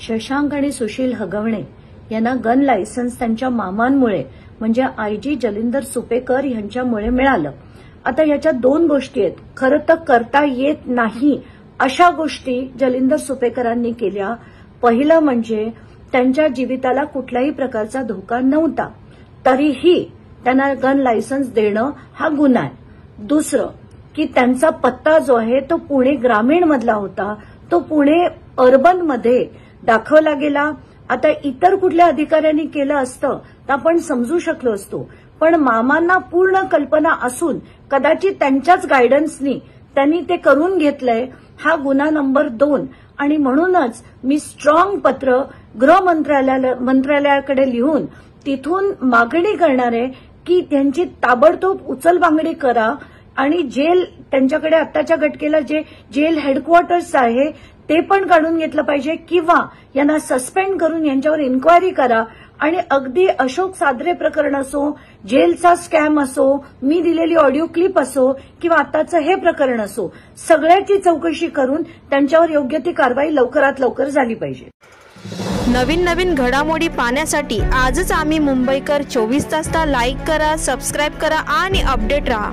शशांक आणि सुशील हगवणे यांना gun licence त्यांच्या मामांमुळे म्हणजे आयजी जलिंदर सुपेकर यांच्यामुळे मिळालं। आता याच्यात दोन गोष्टी आहेत। खरं तर करता येत नाही अशा गोष्टी जलिंदर सुपेकरांनी केल्या। पहिलं म्हणजे त्यांच्या जीविताला कुठल्याही प्रकारचा धोका नव्हता, तरीही त्यांना गन लायसन्स देणं हा गुन्हा आहे। दुसरं की त्यांचा पत्ता जो आहे तो पुणे ग्रामीण मधला होता, तो पुणे अर्बन मध्ये दाखवला गेला। आता इतर कुठल्या अधिकाऱ्यांनी केलं असतं तर आपण समजू शकलो असतो, पण मामांना पूर्ण कल्पना असून कदाचित त्यांच्याच गायडन्सनी त्यांनी ते करून घेतलंय, हा गुन्हा नंबर 2। आणि म्हणूनच मी स्ट्रॉंग पत्र गृह मंत्रालयाकडे लिहून तिथून मागणी करणार आहे की त्यांची ताबडतोब उचलबांगडी करा आणि जेल त्यांच्याकडे आत्ताच्या घटकेला जे जेल हेडक्वार्टर्स आहे ते पण काढून घेतलं पाहिजे किंवा यांना सस्पेंड करून यांच्यावर इन्क्वायरी करा। आणि अगदी अशोक सादरे प्रकरण असो, जेलचा स्कॅम असो, मी दिलेली ऑडिओ क्लिप असो किंवा आताचं हे प्रकरण असो, सगळ्याची चौकशी करून त्यांच्यावर योग्य ती कारवाई लवकरात लवकर झाली पाहिजे। नवीन घडामोडी पाहण्यासाठी आजच आम्ही मुंबईकर 24 तासला लाईक करा, सबस्क्राईब करा आणि अपडेट रहा।